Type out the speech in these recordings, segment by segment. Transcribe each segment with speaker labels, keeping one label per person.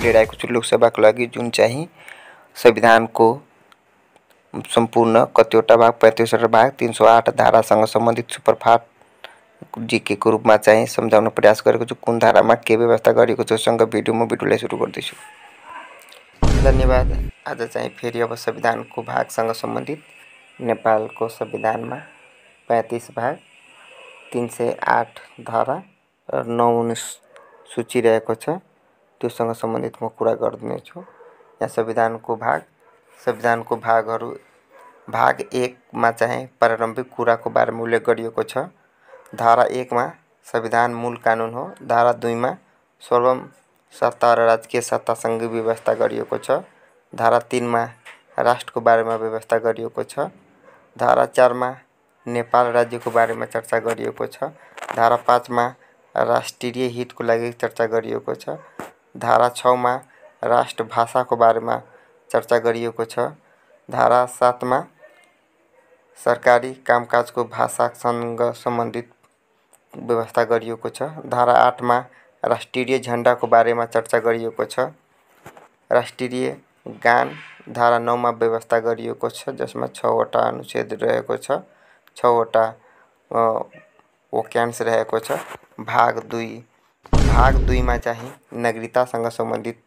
Speaker 1: लिइरहेको छु लोकसभाको लागि, जुन चाहिँ संविधानको सम्पूर्ण कतिवटा भाग 35वटा भाग 308 धारासँग सम्बन्धित सुपरफास्ट जिकेको रूपमा चाहिँ सम्झाउन प्रयास गरेको छु। कुन धारामा के व्यवस्था गरिएको छ सँग भिडियोलाई सुरु गर्दैछु। धन्यवाद। आज चाहिँ फेरि अब संविधानको भागसँग सम्बन्धित नेपालको संविधानमा 35 भाग 308 धारा र 9 सूची रहेको छ, त्योसँग सम्बन्धित म कुरा गर्दैछु। यहाँ संविधानको भागहरू भाग 1 मा चाहिँ प्रारम्भिक कुराको बारेमा उल्लेख गरिएको छ। धारा 1 मा संविधान मूल कानुन हो। धारा 2 मा सर्वोच्च सत्ता र राजकीय सत्तासँग व्यवस्था गरिएको छ। धारा 3 मा राष्ट्रको बारेमा व्यवस्था गरिएको छ। धारा 4 मा नेपाल राज्यको बारेमा चर्चा गरिएको छ। धारा 5 मा राष्ट्रिय हितको लागि चर्चा गरिएको छ। धारा 6 मा राष्ट्रभाषाको बारेमा चर्चा गरिएको छ। धारा 7 मा सरकारी कामकाजको भाषासँग सम्बन्धित व्यवस्था गरिएको छ। धारा 8 मा राष्ट्रिय झण्डाको बारेमा चर्चा गरिएको छ। राष्ट्रिय गान धारा 9 मा व्यवस्था गरिएको छ, जसमा 6 वटा अनुच्छेद रहेको छ, 6 वटा वाक्यांश रहेको छ। भाग 2 मा चाहिँ नागरिकतासँग सम्बन्धित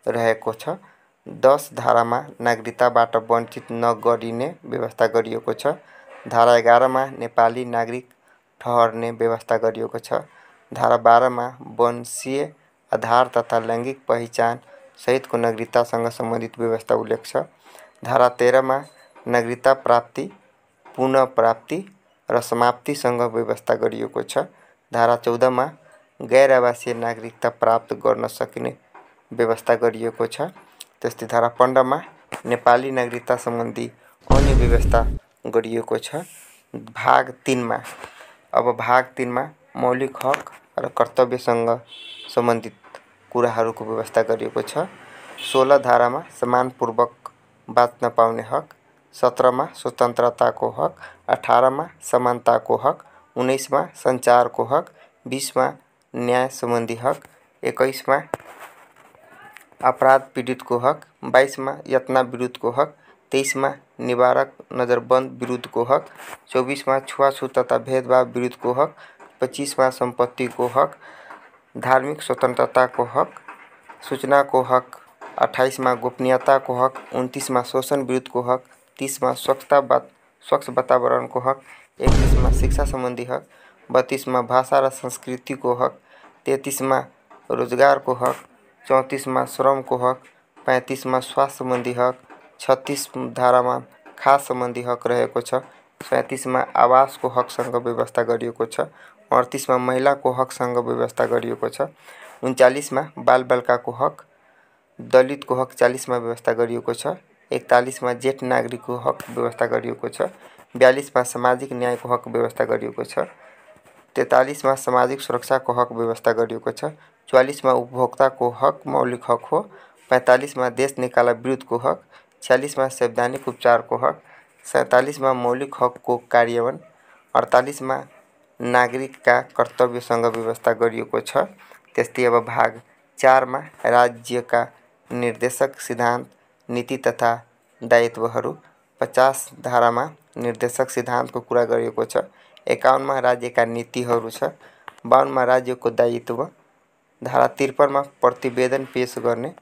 Speaker 1: रहेको छ। 10 धारामा नागरिकताबाट वञ्चित नगरिने व्यवस्था गरिएको छ। धारा 11 मा नेपाली नागरिक ठहर्ने व्यवस्था गरिएको छ। धारा 12 मा वंशीय आधार तथा लैङ्गिक पहिचान सहितको नागरिकतासँग सम्बन्धित व्यवस्था उल्लेख छ। धारा 13 मा नागरिकता प्राप्ति, पुनः प्राप्ति र समाप्तिसँग व्यवस्था गरिएको छ। धारा 14 मा गैर आवासीय नागरिकता प्राप्त गर्न सकिने व्यवस्था गरिएको छ। त्यस्तै धारा 15 मा नेपाली नागरिकता सम्बन्धी अन्य व्यवस्था गरिएको छ। भाग 3 मा मौलिक हक र कर्तव्यसँग सम्बन्धित कुराहरूको व्यवस्था गरिएको छ। 16 धारामा सम्मानपूर्वक बाँच्न पाउने हक, 17 मा स्वतन्त्रताको हक, 18 मा समानताको हक, 19 मा सञ्चारको हक, 20 मा न्याय सम्बन्धी हक, 21 मा अपराध पीडितको हक, 22 मा यातना विरुद्धको हक, 23 मा निवारक नजरबन्द विरुद्धको हक, 24 मा छुवाछुत तथा भेदभाव विरुद्धको हक, 25 मा सम्पत्तिको हक, धार्मिक स्वतन्त्रताको हक, सूचनाको हक, 28 मा गोपनीयताको हक, 29 मा शोषण विरुद्धको हक, 30 मा स्वच्छ वातावरणको हक, 31 मा शिक्षा सम्बन्धी हक, 32 मा भाषा र संस्कृतिको हक, 33 मा रोजगारको हक, 34 मा श्रमको हक, 35 मा स्वास्थ्य सम्बन्धी हक, 36 धारामा खास सम्बन्धी हक रहेको छ, 37 मा आवासको हकसँग व्यवस्था गरिएको छ, 38 मा महिलाको हकसँग व्यवस्था गरिएको छ, 39 मा बालबालिकाको हक, दलितको हक 40 मा व्यवस्था गरिएको छ, 41 मा जेठ नागरिकको हक व्यवस्था गरिएको छ, 42 मा सामाजिक न्यायको हक व्यवस्था गरिएको छ, 43 मा सामाजिक सुरक्षाको हक व्यवस्था गरिएको छ, 44 मा उपभोक्ताको हक मौलिक हक हो, 45 मा देश निकाला विरुद्धको हक, 46 मा संवैधानिक उपचारको हक, 47 मा मौलिक हकको कार्यान्वयन, 48 मा नागरिकका कर्तव्यसँग व्यवस्था गरिएको छ। त्यस्तै अब भाग 4 मा राज्यका निर्देशक सिद्धान्त, नीति तथा दायित्वहरू, 50 धारामा निर्देशक सिद्धान्तको कुरा गरिएको छ। 51 मा राज्यका नीतिहरू छ। 52 मा राज्यको दायित्व, धारा 53 मा प्रतिवेदन पेश गर्ने,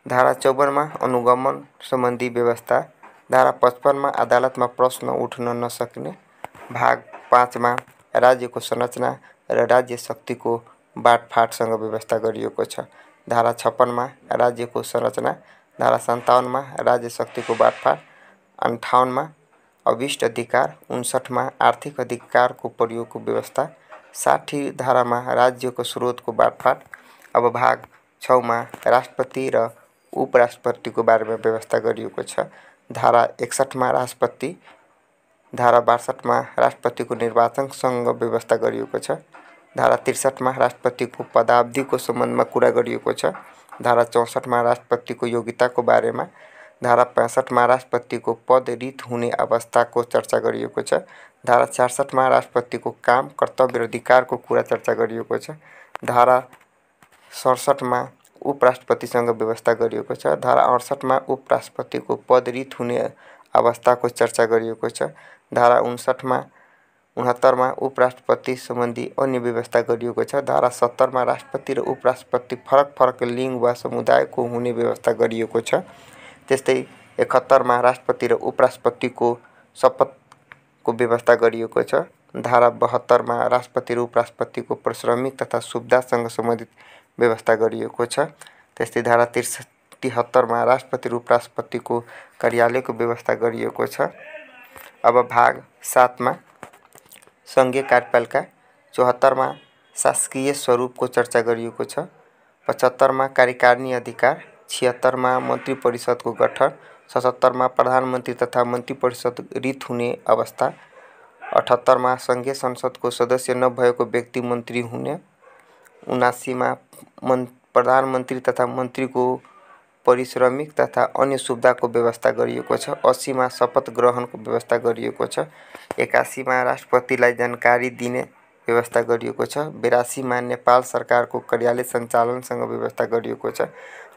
Speaker 1: धारा 54 मा अनुगमन सम्बन्धी व्यवस्था, धारा 55 मा अदालतमा प्रश्न उठ्न नसक्ने, भाग 5 मा राज्यको संरचना र राज्य शक्तिको बाँडफाँडसँग व्यवस्था गरिएको छ। धारा 56 मा राज्यको संरचना, धारा 57 मा राज्य शक्तिको बाँडफाँड, 58 मा अभिष्ट अधिकार, 59 मा आर्थिक अधिकारको प्रयोगको व्यवस्था, 60 धारामा राज्यको स्रोतको बाँडफाँड। अब भाग 6 मा राष्ट्रपति र उपराष्ट्रपतिको बारेमा व्यवस्था गरिएको छ। धारा 61 मा राष्ट्रपति, धारा 62 मा राष्ट्रपतिको निर्वाचनसँग व्यवस्था गरिएको छ। धारा 63 मा राष्ट्रपतिको पदावधिको सम्बन्धमा कुरा गरिएको छ। धारा 64 मा राष्ट्रपतिको योग्यताको बारेमा, धारा 65 मा राष्ट्रपतिको पद रित हुने अवस्थाको चर्चा गरिएको छ। धारा 66 मा राष्ट्रपतिको काम, कर्तव्य र अधिकारको कुरा चर्चा गरिएको छ। धारा 67 मा उपराष्ट्रपतिसँग व्यवस्था गरिएको छ। धारा 68 मा उपराष्ट्रपतिको पद रित हुने अवस्थाको चर्चा गरिएको छ। धारा 69 मा उपराष्ट्रपति सम्बन्धी अन्य व्यवस्था गरिएको छ। धारा 70 मा राष्ट्रपति र उपराष्ट्रपति फरक फरक लिङ्ग वा समुदायको हुने व्यवस्था गरिएको छ। त्यस्तै 71 मा राष्ट्रपति र उपराष्ट्रपतिको शपथको व्यवस्था गरिएको छ। धारा 72 मा राष्ट्रपति र उपराष्ट्रपतिको पारिश्रमिक तथा सुविधासँग सम्बन्धित व्यवस्था गरिएको छ। त्यस्तै धारा 73 मा राष्ट्रपति र उपराष्ट्रपतिको कार्यालयको व्यवस्था गरिएको छ। अब भाग 7 मा सङ्घीय कार्यपालिका, 74 मा शासकीय स्वरूपको चर्चा गरिएको छ। 75 मा कार्यकारिणी अधिकार, 76 मा मन्त्री परिषदको गठन, 77 मा प्रधानमन्त्री तथा मन्त्री परिषद रित हुने अवस्था, 78 मा सङ्घीय संसदको सदस्य नभएको व्यक्ति मन्त्री हुने, 79 मा प्रधानमन्त्री तथा मन्त्रीको पारिश्रमिक तथा अन्य सुविधाको व्यवस्था गरिएको छ। 80 मा शपथ ग्रहणको व्यवस्था गरिएको छ। 81 मा राष्ट्रपतिलाई जानकारी दिने व्यवस्था गरिएको छ। 82 मा नेपाल सरकारको कार्यालय सञ्चालनसँग व्यवस्था गरिएको छ।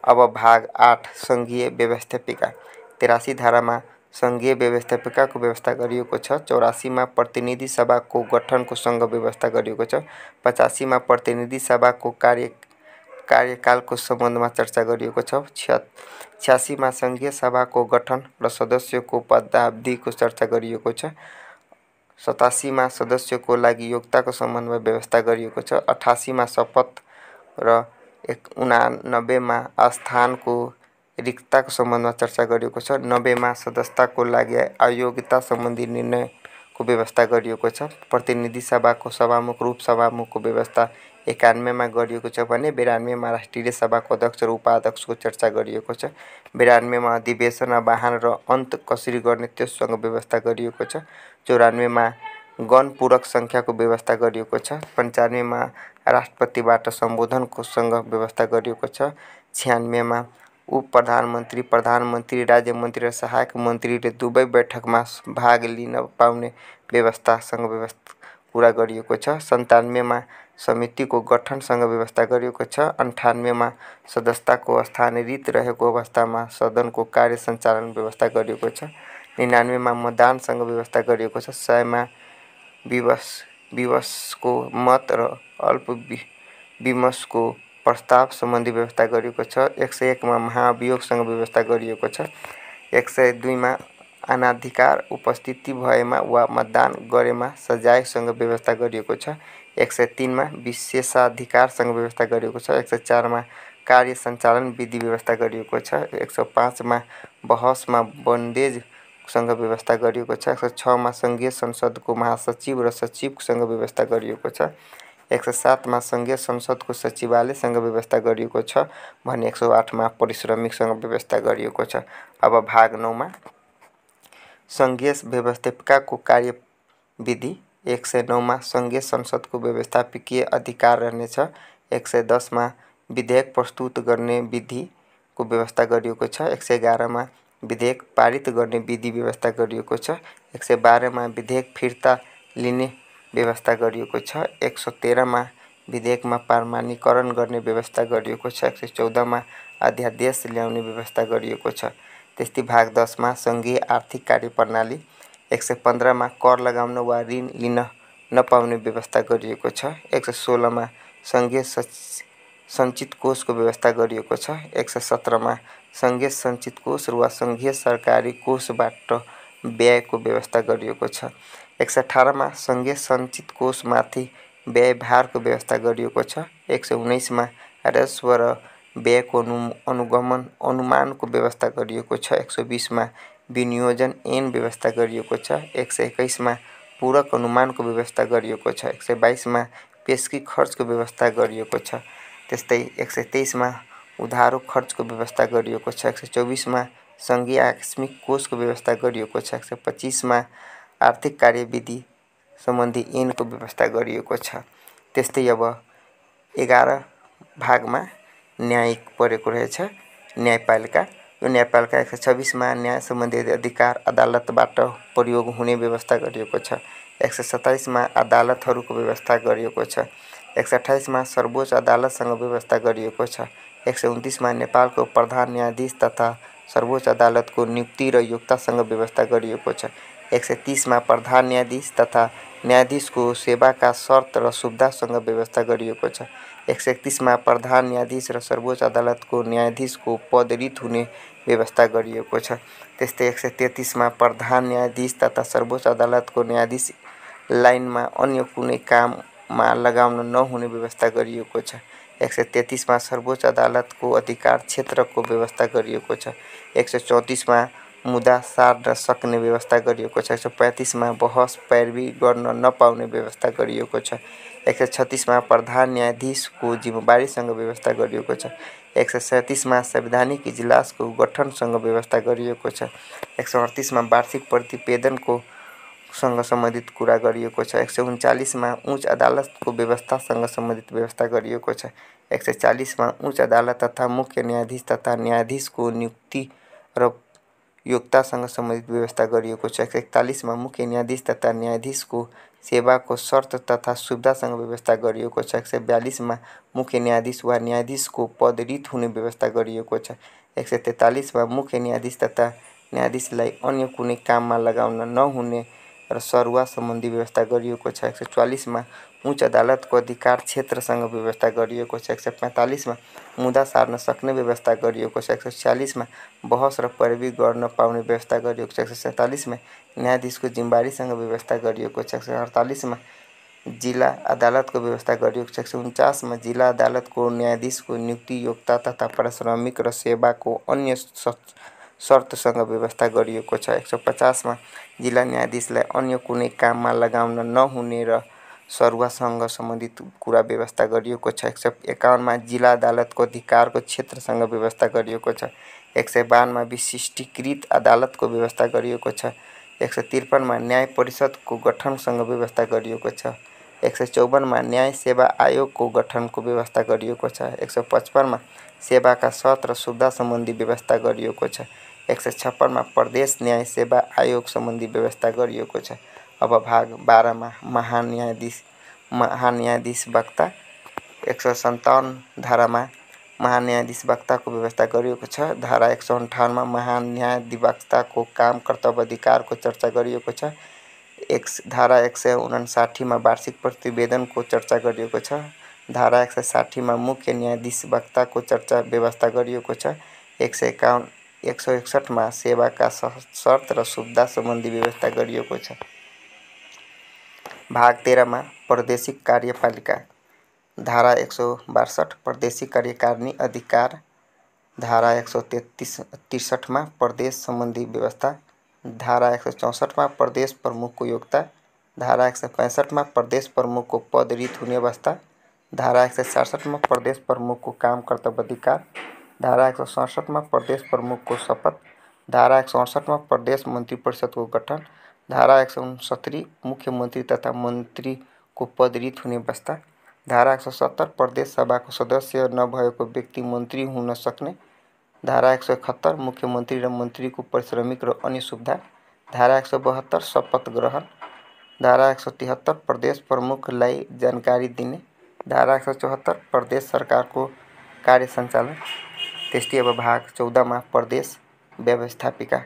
Speaker 1: अब भाग 8 सङ्घीय व्यवस्थापिका, 83 धारामा सङ्घीय व्यवस्थापिकाको व्यवस्था गरिएको छ। 84 मा प्रतिनिधि सभाको गठनको सँग व्यवस्था गरिएको छ। 85 मा प्रतिनिधि सभाको कार्यकालको सम्बन्धमा चर्चा गरिएको छ। 86 मा सङ्घीय सभाको गठन र सदस्यको पदावधिको चर्चा गरिएको छ। 87 मा सदस्यको लागि योग्यताको सम्बन्धमा व्यवस्था गरिएको छ। 88 मा शपथ र 89 मा स्थानको रिक्तताको सम्बन्धमा चर्चा गरिएको छ। 90 मा सदस्यताको लागि अयोग्यता सम्बन्धी निर्णयको व्यवस्था गरिएको छ। प्रतिनिधि सभाको सभामुख र उपसभामुखको व्यवस्था 91 मा गरिएको छ भने 92 मा राष्ट्रिय सभाको अध्यक्ष र उपाध्यक्षको चर्चा गरिएको छ। 92 मा अधिवेशन आह्वान र अन्त कसरी गर्ने त्यससँग व्यवस्था गरिएको छ। 94 मा गणपूरक सङ्ख्याको व्यवस्था गरिएको छ। 95 मा राष्ट्रपतिबाट सम्बोधनको सँग व्यवस्था गरिएको छ। 96 मा उप प्रधानमन्त्री, प्रधानमन्त्री, राज्य मन्त्री र सहायक मन्त्रीले दुवै बैठकमा भाग लिन पाउने व्यवस्थासँग व्यवस्था पुरा गरिएको छ। 97 मा समितिको गठनसँग व्यवस्था गरिएको छ। 98 मा सदस्यताको स्थान रित रहेको अवस्थामा सदनको कार्य सञ्चालन व्यवस्था गरिएको छ। 99 मा मतदानसँग व्यवस्था गरिएको छ। 100 मा विवशको मत र अल्पविमतको प्रस्ताव सम्बन्धी व्यवस्था गरिएको छ। 101 मा महाभियोगसँग व्यवस्था गरिएको छ। 102 मा अनाधिकार उपस्थिति भएमा वा मतदान गरेमा सजायसँग व्यवस्था गरिएको छ। 103 मा विशेषाधिकारसँग व्यवस्था गरिएको छ। 104 मा कार्य सञ्चालन विधि व्यवस्था गरिएको छ। 105 मा बहसमा बन्देजसँग व्यवस्था गरिएको छ। 106 मा सङ्घीय संसदको महासचिव र सचिवसँग व्यवस्था गरिएको छ। 107 मा सङ्घीय संसदको सचिवालयसँग व्यवस्था गरिएको छ भने 108 मा पारिश्रमिकसँग व्यवस्था गरिएको छ। अब भाग 9 मा सङ्घीय व्यवस्थापिकाको कार्यविधि, 109 मा सङ्घीय संसदको व्यवस्थापिकीय अधिकार रहनेछ। 110 मा विधेयक प्रस्तुत गर्ने विधिको व्यवस्था गरिएको छ। 111 मा विधेयक पारित गर्ने विधि व्यवस्था गरिएको छ। 112 मा विधेयक फिर्ता लिने व्यवस्था गरिएको छ। 113 मा विधेयकमा प्रमाणीकरण गर्ने व्यवस्था गरिएको छ। 114 मा अध्यादेश ल्याउने व्यवस्था गरिएको छ। त्यस्तै भाग 10 मा सङ्घीय आर्थिक कार्यप्रणाली, 115 मा कर लगाउन वा ऋण लिन नपाउने व्यवस्था गरिएको छ। 116 मा सङ्घीय सञ्चित कोषको व्यवस्था गरिएको छ। 117 मा सङ्घीय सञ्चित कोष वा सङ्घीय सरकारी कोषबाट व्ययको व्यवस्था गरिएको छ। 118 मा सङ्घीय सञ्चित कोषमाथि व्ययभारको व्यवस्था गरिएको छ। 119 मा राजस्व र व्ययको अनुमानको व्यवस्था गरिएको छ। 120 मा विनियोजन ऐन व्यवस्था गरिएको छ। 121 मा पूरक अनुमानको व्यवस्था गरिएको छ। 122 मा पेशकी खर्चको व्यवस्था गरिएको छ। त्यस्तै 123 मा उधारो खर्चको व्यवस्था गरिएको छ। 124 मा सङ्घीय आकस्मिक कोषको व्यवस्था गरिएको छ। 125 मा आर्थिक कार्यविधि सम्बन्धी ऐनको व्यवस्था गरिएको छ। त्यस्तै अब 11 भागमा न्यायिक परेको रहेछ। न्यायपालिका, यो न्यायपालिका 126 मा न्याय सम्बन्धी अधिकार अदालतबाट प्रयोग हुने व्यवस्था गरिएको छ। 127 मा अदालतहरूको व्यवस्था गरिएको छ। 128 मा सर्वोच्च अदालतसँग व्यवस्था गरिएको छ। 129 नेपालको प्रधान न्यायाधीश तथा सर्वोच्च अदालतको नियुक्ति र योग्यतासँग व्यवस्था गरिएको छ। 130 प्रधान न्यायाधीश तथा न्यायाधीशको सेवाका शर्त र सुविधासँग व्यवस्था गरिएको छ। 131 प्रधान न्यायाधीश र सर्वोच्च अदालतको न्यायाधीशको पद रिट हुने व्यवस्था गरिएको छ। त्यस्तै 133 प्रधान न्यायाधीश तथा सर्वोच्च अदालतको न्यायाधीश लाइनमा अन्य कुनै काममा लगाउन नहुने व्यवस्था गरिएको छ। 133 सर्वोच्च अदालतको अधिकार क्षेत्रको व्यवस्था गरिएको छ। 134 मुद्दा सार्न सक्ने व्यवस्था गरिएको छ। 135 बहस पैरवी गर्न नपाउने व्यवस्था गरिएको छ। 136 प्रधान न्यायाधीशको जिम्मेवारीसँग व्यवस्था गरिएको छ। 137 संवैधानिक इजलासको गठनसँग व्यवस्था गरिएको छ। 138 वार्षिक प्रतिवेदनको सँग सम्बन्धित कुरा गरिएको छ। 139 उच्च अदालतको व्यवस्थासँग सम्बन्धित व्यवस्था गरिएको छ। 140 उच्च अदालत तथा मुख्य न्यायाधीश तथा न्यायाधीशको नियुक्ति र योग्यतासँग सम्बन्धित व्यवस्था गरिएको छ। 141 मुख्य न्यायाधीश तथा न्यायाधीशको सेवाको शर्त तथा सुविधासँग व्यवस्था गरिएको छ। 142 मुख्य न्यायाधीश वा न्यायाधीशको पद रिट हुने व्यवस्था गरिएको छ। 143 मुख्य न्यायाधीश तथा न्यायाधीशलाई अन्य कुनै काममा लगाउन नहुने र सरुवा सम्बन्धी व्यवस्था गरिएको छ। 144 उच्च अदालतको अधिकार क्षेत्रसँग व्यवस्था गरिएको छ। 145 मुद्दा सार्न सक्ने व्यवस्था गरिएको छ। 146 बहस र पैरवी गर्न पाउने व्यवस्था गरिएको छ। 147 न्यायाधीशको जिम्मेवारीसँग व्यवस्था गरिएको छ। 148 जिल्ला अदालतको व्यवस्था गरिएको छ। 149 जिल्ला अदालतको न्यायाधीशको नियुक्ति योग्यता तथा पारिश्रमिक र सेवाको अन्य शर्तसँग व्यवस्था गरिएको छ। 150 जिल्ला न्यायाधीशलाई अन्य कुनै काममा लगाउन नहुने र सरुवासँग सम्बन्धित कुरा व्यवस्था गरिएको छ। 151 जिल्ला अदालतको अधिकारको क्षेत्रसँग व्यवस्था गरिएको छ। 152 विशिष्टीकृत अदालतको व्यवस्था गरिएको छ। 153 न्याय परिषदको गठनसँग व्यवस्था गरिएको छ। 154 न्याय सेवा आयोगको गठनको व्यवस्था गरिएको छ। 155 सेवाका शर्त र सुविधा सम्बन्धी व्यवस्था गरिएको छ। 156 प्रदेश न्याय सेवा आयोग सम्बन्धी व्यवस्था गरिएको छ। अब भाग 12 महान्यायाधीश वक्ता 157 धारामा महान्यायाधीश वक्ताको व्यवस्था गरिएको छ। धारा 158 महान्यायाधिवक्ताको काम कर्तव्य अधिकारको चर्चा गरिएको छ। धारा 159 वार्षिक प्रतिवेदनको चर्चा गरिएको छ। धारा 160 मुख्य न्यायाधीश वक्ताको चर्चा व्यवस्था गरिएको छ। 161 सेवाका शर्त र सुविधा सम्बन्धी व्यवस्था गरिएको छ। भाग 13 प्रादेशिक कार्यपालिका धारा 162 प्रादेशिक कार्यकारिणी अधिकार। धारा 163 प्रदेश सम्बन्धी व्यवस्था। धारा 164 प्रदेश प्रमुखको योग्यता। धारा 165 प्रदेश प्रमुखको पद रिट हुने अवस्था। धारा 167 प्रदेश प्रमुखको काम कर्तव्य अधिकार। धारा 167 प्रदेश प्रमुखको शपथ। धारा 168 प्रदेश मन्त्री परिषदको गठन। धारा 169 मुख्यमन्त्री तथा मन्त्रीको पद रिट हुने अवस्था। धारा 170 प्रदेश सभाको सदस्य नभएको व्यक्ति मन्त्री हुन सक्ने। धारा 171 मुख्यमन्त्री र मन्त्रीको पारिश्रमिक र अन्य सुविधा। धारा 172 शपथ ग्रहण। धारा 173 प्रदेश प्रमुखलाई जानकारी दिने। धारा 174 प्रदेश सरकारको कार्य सञ्चालन। त्यस्तै अब भाग 14 प्रदेश व्यवस्थापिका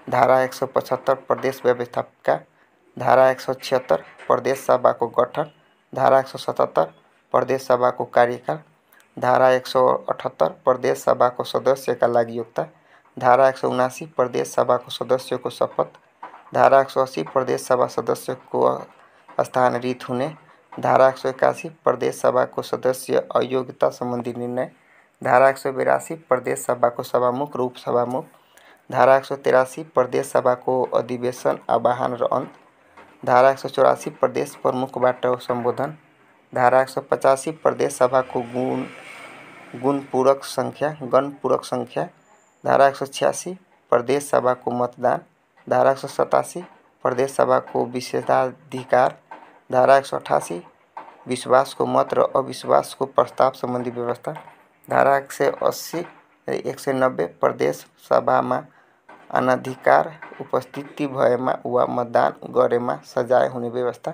Speaker 1: धारा 175 प्रदेश व्यवस्थापिका। धारा 176 प्रदेश सभाको गठन। धारा 177 प्रदेश सभाको कार्यकाल। धारा 178 प्रदेश सभाको सदस्यका लागि योग्यता। धारा 179 प्रदेश सभाको सदस्यको शपथ। धारा 180 प्रदेश सभा सदस्यको स्थान रिट हुने। धारा 181 प्रदेश सभाको सदस्य अयोग्यता सम्बन्धी निर्णय। धारा 182 प्रदेश सभाको सभामुख र उपसभामुख। धारा 183 प्रदेश सभाको अधिवेशन आह्वान र अन्त। धारा 184 प्रदेश प्रमुखबाट सम्बोधन। धारा 185 प्रदेश सभाको गणपूरक सङ्ख्या। धारा 186 प्रदेश सभाको मतदान। धारा 187 प्रदेश सभाको विशेषाधिकार। धारा 188 विश्वासको मत र अविश्वासको प्रस्ताव सम्बन्धी व्यवस्था। धारा 180 र 190 प्रदेश सभामा अनधिकार उपस्थिति भएमा वा मतदान गरेमा सजाय हुने व्यवस्था।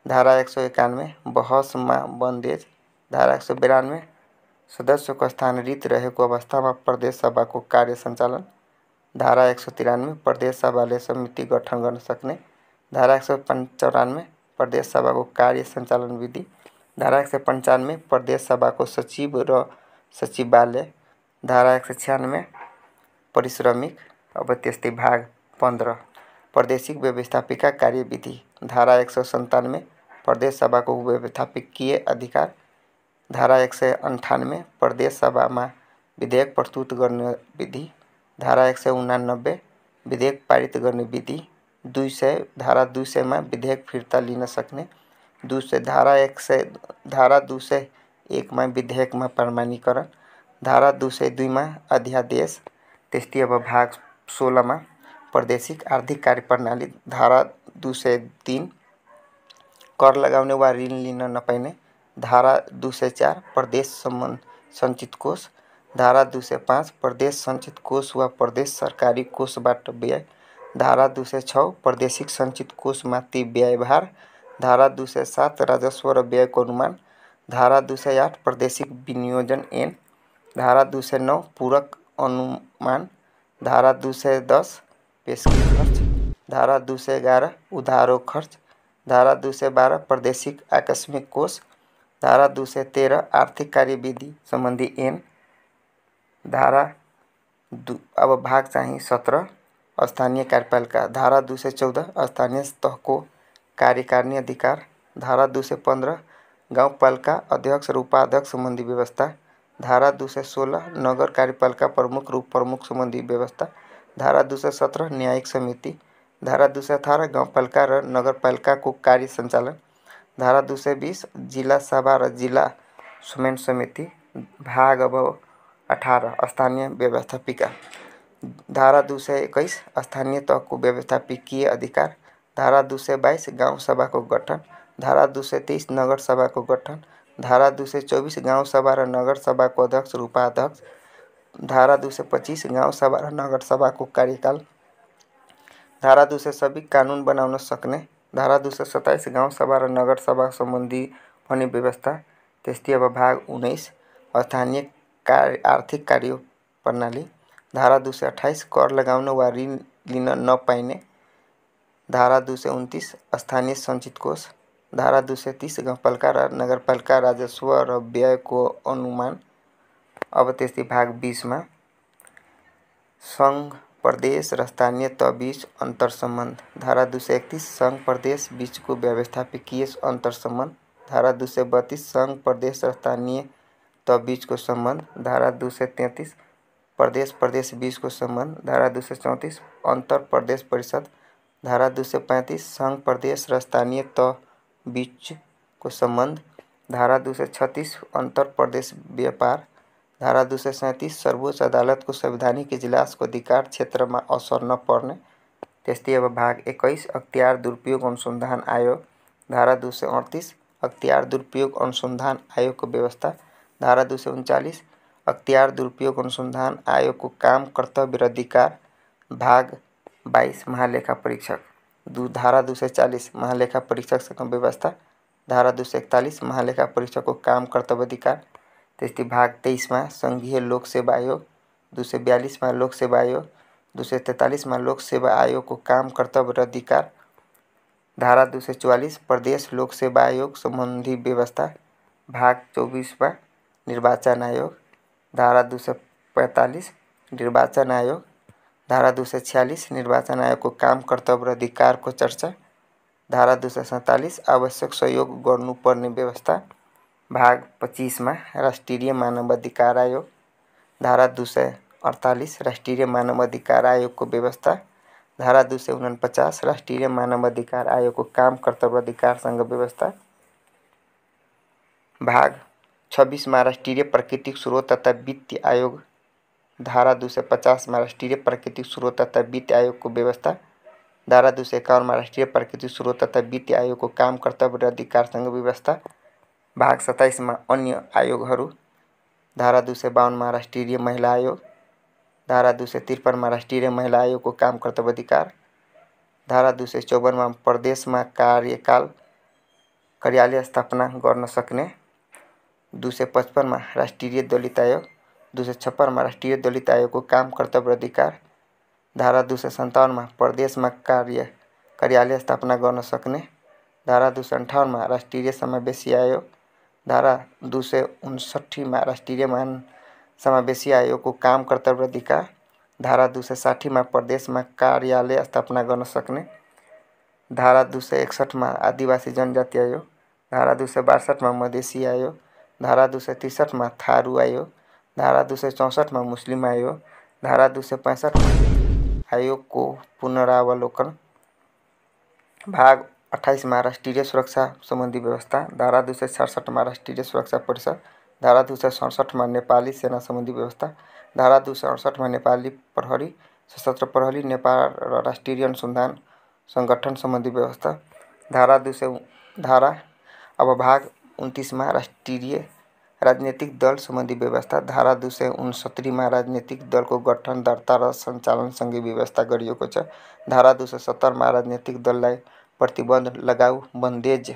Speaker 1: धारा 191 बहसमा बन्देज। धारा 192 सदस्यको स्थान रित रहेको अवस्थामा प्रदेश सभाको कार्य सञ्चालन। धारा 193 प्रदेश सभाले समिति गठन गर्न सक्ने। धारा 195 प्रदेश सभाको कार्य सञ्चालन विधि। धारा 195 प्रदेश सभाको सचिव र सचिवालय। धारा 196 परिश्रमिक। अब त्यस्तै भाग 15 प्रादेशिक व्यवस्थापिका कार्यविधि। धारा 197 प्रदेश सभाको व्यवस्थापकीय अधिकार। धारा 198 प्रदेश सभामा विधेयक प्रस्तुत गर्ने विधि। धारा 189 विधेयक पारित गर्ने विधि। 200 धारा 200 मा विधेयक फिर्ता लिन सक्ने। 200 धारा 201 मा विधेयकमा प्रमाणीकरण। धारा 202 मा अध्यादेश। त्यस्तै अब भाग 16 मा प्रादेशिक आर्थिक कार्यप्रणाली। धारा 203 कर लगाउने वा ऋण लिन नपाइने। धारा 204 प्रदेश सञ्चित कोष। धारा 205 प्रदेश सञ्चित कोष वा प्रदेश सरकारी कोषबाट व्यय। धारा 206 प्रादेशिक सञ्चित कोषमाथि व्ययभार। धारा 207 राजस्व र व्ययको अनुमान। धारा 208 प्रादेशिक विनियोजन ऐन। धारा 209 पूरक अनुमान। धारा 210 पेशगी खर्च। धारा 211 उधारो खर्च। धारा 212 प्रादेशिक आकस्मिक कोष। धारा 213 आर्थिक कार्यविधि सम्बन्धी ऐन। धारा अब भाग चाहिँ 17 स्थानीय कार्यपालिका। धारा 214 स्थानीय तहको कार्यकारिणी अधिकार। धारा 215 गाउँपालिका अध्यक्ष र उपाध्यक्ष सम्बन्धी व्यवस्था। धारा 216 नगर कार्यपालिका प्रमुख र उपप्रमुख सम्बन्धी व्यवस्था। धारा 217 न्यायिक समिति। धारा 218 गाउँपालिका र नगरपालिकाको कार्य सञ्चालन। धारा 220 जिल्ला सभा र जिल्ला समन्वय समिति। भाग अब 18 स्थानीय व्यवस्थापिका। धारा 221 स्थानीय तहको व्यवस्थापकीय अधिकार। धारा 222 गाउँ सभाको गठन। धारा 223 नगर सभाको गठन। धारा 224 गाउँ सभा र नगर सभाको अध्यक्ष र उपाध्यक्ष। धारा 225 गाउँ सभा र नगर सभाको कार्यकाल। धारा 226 कानुन बनाउन सक्ने। धारा 227 गाउँ सभा र नगर सभा सम्बन्धी हुने व्यवस्था। त्यस्तै अब भाग 19 स्थानीय आर्थिक कार्य प्रणाली। धारा 228 कर लगाउन वा ऋण लिन नपाइने। धारा 229 स्थानीय सञ्चित कोष। धारा 230 गाउँपालिका र नगरपालिका राजस्व र व्ययको अनुमान। अब त्यस्तै भाग 20 मा सङ्घ प्रदेश र स्थानीय तह बीच अन्तर्सम्बन्ध। धारा 231 सङ्घ प्रदेश बीचको व्यवस्थापकीय अन्तर्सम्बन्ध। धारा 232 सङ्घ प्रदेश र स्थानीय तह बीचको सम्बन्ध। धारा 233 प्रदेश बीचको सम्बन्ध। धारा 234 अन्तर प्रदेश परिषद। धारा 235 सङ्घ प्रदेश र स्थानीय तह बीचको सम्बन्ध। धारा 236 अन्तर प्रदेश व्यापार। धारा 237 सर्वोच्च अदालतको संवैधानिक इजलासको अधिकार क्षेत्रमा असर नपर्ने। त्यस्तै अब भाग 21 अख्तियार दुरुपयोग अनुसन्धान आयोग। धारा 238 अख्तियार दुरुपयोग अनुसन्धान आयोगको व्यवस्था। धारा 239 अख्तियार दुरुपयोग अनुसन्धान आयोगको काम कर्तव्य र अधिकार। भाग 22 महालेखा परीक्षक। धारा 240 महालेखा परीक्षकसँग व्यवस्था। धारा 241 महालेखा परीक्षकको काम कर्तव्य अधिकार। त्यस्तै भाग 23 मा सङ्घीय लोक सेवा आयोग। 242 मा लोक सेवा आयोग। 243 मा लोक सेवा आयोगको काम कर्तव्य र अधिकार। धारा 244 प्रदेश लोक सेवा आयोग सम्बन्धी व्यवस्था। भाग 24 मा निर्वाचन आयोग। धारा 245 निर्वाचन आयोग। धारा 246 निर्वाचन आयोगको काम कर्तव्य र अधिकारको चर्चा। धारा 247 आवश्यक सहयोग गर्नुपर्ने व्यवस्था। भाग 25 मा राष्ट्रिय मानवाधिकार आयोग। धारा 248 राष्ट्रिय मानवाधिकार आयोगको व्यवस्था। धारा 249 राष्ट्रिय मानवाधिकार आयोगको काम कर्तव्य अधिकारसँग व्यवस्था। भाग 26 मा राष्ट्रिय प्राकृतिक स्रोत तथा वित्त आयोग। धारा 250 मा राष्ट्रिय प्राकृतिक स्रोत तथा वित्त आयोगको व्यवस्था। धारा 251 मा राष्ट्रिय प्राकृतिक स्रोत तथा वित्त आयोगको काम कर्तव्य र अधिकारसँग व्यवस्था। भाग 27 मा अन्य आयोगहरू। धारा 252 मा राष्ट्रिय महिला आयोग। धारा 253 मा राष्ट्रिय महिला आयोगको काम कर्तव्य अधिकार। धारा 254 मा प्रदेशमा कार्यालय स्थापना गर्न सक्ने। 255 में राष्ट्रीय दलित आयोग, 256 में राष्ट्रीय दलित आयोग को काम कर्तव्य अधिकार, धारा 257 में प्रदेश में कार्यालय स्थापना गर्न सक्ने, धारा 258 में राष्ट्रीय समावेशी आयोग, धारा 259 में राष्ट्रीय समावेशी आयोग को काम कर्तव्य अधिकार, धारा 260 में प्रदेश में कार्यालय स्थापना गर्न सक्ने, धारा 261 में आदिवासी जनजाति आयोग, धारा 262 में मधेसी आयोग, धारा 263 में थारू आयोग, धारा 264 में मुस्लिम आयोग, धारा 265 में आयोग को पुनरावलोकन, भाग 28 में राष्ट्रीय सुरक्षा संबंधी व्यवस्था, धारा 267 में राष्ट्रीय सुरक्षा परिषद, धारा 267 में नेपाली सेना संबंधी व्यवस्था, धारा 268 में नेपाली प्रहरी सशस्त्र प्रहरी नेपाल र राष्ट्रिय अनुसंधान संगठन संबंधी व्यवस्था, अब भाग 29 में राष्ट्रीय राजनीतिक दल संबंधी व्यवस्था, धारा 269 में राजनीतिक दल को गठन दर्ता र सञ्चालन सँगै व्यवस्था गरिएको छ, धारा 270 में राजनीतिक दललाई प्रतिबन्ध लगाऊ बन्देज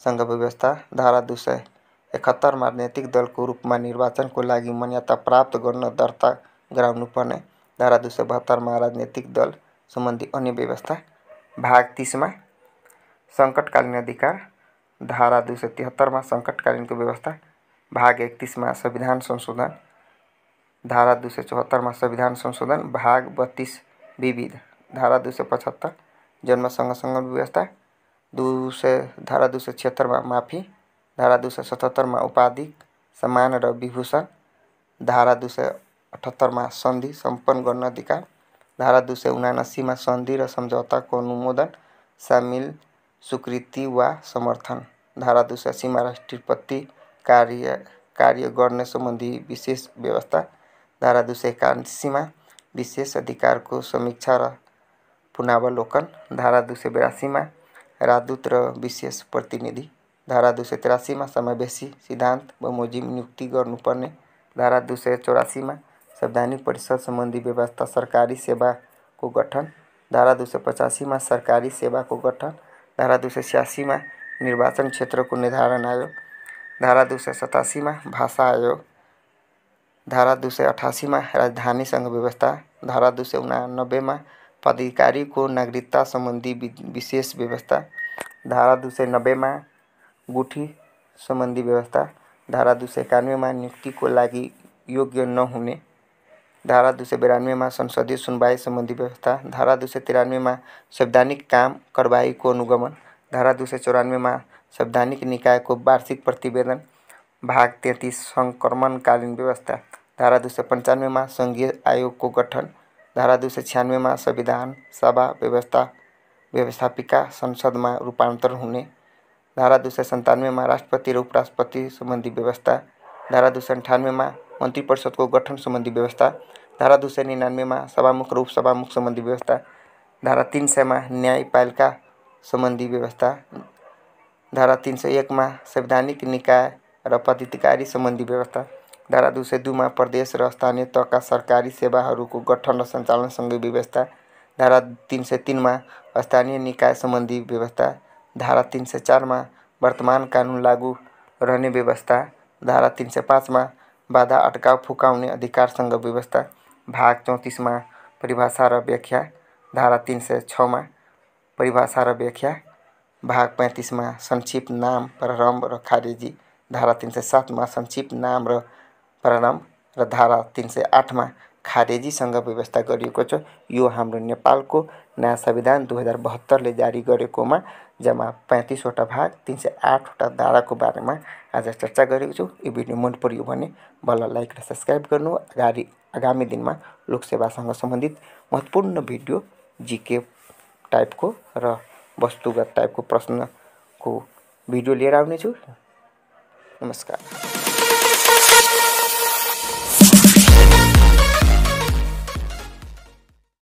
Speaker 1: सँग व्यवस्था, धारा 271 में राजनीतिक दल को रूप में निर्वाचन को लागि मान्यता प्राप्त गर्न दर्ता गराउनु पर्ने, धारा 272 में राजनीतिक दल संबंधी अन्य व्यवस्था, भाग 30 में संकटकालीन अधिकार, धारा 273 में संकटकालीन को व्यवस्था, भाग 31 में संविधान संशोधन, धारा 274 में संविधान संशोधन, भाग 32 विविध, धारा 275 जन्म सँगसँगै व्यवस्था, धारा 276 में माफी, धारा 277 में उपाधि सम्मान र विभूषण, धारा 278 में सन्धि सम्पन्न गर्न अधिकार, धारा 279 में सन्धि र सम्झौताको अनुमोदन सामेल स्वीकृति वा समर्थन, धारा 280 में राष्ट्रपति कार्य गर्ने सम्बन्धी विशेष व्यवस्था, धारा 281 में विशेष अधिकार को समीक्षा र पुनरावलोकन, धारा 282 में राजदूत र विशेष प्रतिनिधि, धारा 283 में समावेशी सिद्धान्त बमोजिम नियुक्ति गर्नुपर्ने, धारा 284 में संवैधानिक परिषद संबंधी व्यवस्था सरकारी सेवा को गठन, धारा 285 में सरकारी सेवा को गठन, धारा 286 में निर्वाचन क्षेत्र को निर्धारण आयोग, धारा 287 में भाषा आयोग, धारा 288 में राजधानी संघ व्यवस्था, धारा 289 में पदाधिकारी को नागरिकता संबंधी विशेष व्यवस्था, धारा 290 में गुठी संबंधी व्यवस्था, धारा 291 में नियुक्ति को लागि योग्य नहुने, धारा 292 में संसदीय सुनवाई संबंधी व्यवस्था, धारा 293 में संवैधानिक काम कारबाही को अनुगमन, धारा 294 में संवैधानिक निकाय को वार्षिक प्रतिवेदन, भाग 33 संक्रमणकालीन व्यवस्था, धारा 295 में संघीय आयोग को गठन, धारा 296 में संविधान सभा व्यवस्थापिका संसद में रूपांतरण हुने, धारा 297 में राष्ट्रपति र उपराष्ट्रपति संबंधी व्यवस्था, धारा 298 में मंत्री परिषद को गठन संबंधी व्यवस्था, धारा 299 में सभामुख र उपसभामुख संबंधी व्यवस्था, धारा 300 में न्यायपालिका संबंधी व्यवस्था, धारा 301 में संवैधानिक निकाय र पदाधिकारी संबंधी व्यवस्था, धारा 202 में प्रदेश र स्थानीय तहका सरकारी सेवाहरूको गठन र सञ्चालनसँगै व्यवस्था, धारा 303 में स्थानीय निकाय संबंधी व्यवस्था, धारा 304 में वर्तमान कानून लागू रहने व्यवस्था, धारा 305 में बाधा अटकाव फुकाउने अधिकारसँग व्यवस्था, भाग 34 में परिभाषा र व्याख्या, धारा 306 में परिभाषा र व्याख्या, भाग 35 में संक्षिप्त नाम प्रारम्भ र खारेजी, धारा 307 में संक्षिप्त नाम र प्रारम्भ र धारा 308 में खारेजीसँग व्यवस्था गरिएको छ। यो हाम्रो नेपालको नयाँ संविधान 2072 ले जारी गरेकोमा जम्मा 35 वटा भाग 308 वटा धाराको बारेमा आज चर्चा गरेको छु। यो भिडियो मन पर्यो भने बल्ल लाइक र सब्स्क्राइब गर्नु। आगामी दिनमा लोकसेवासँग सम्बन्धित महत्त्वपूर्ण भिडियो जीके टाइपको र वस्तुगत टाइपको प्रश्नको भिडियो लिएर आउनेछु। नमस्कार।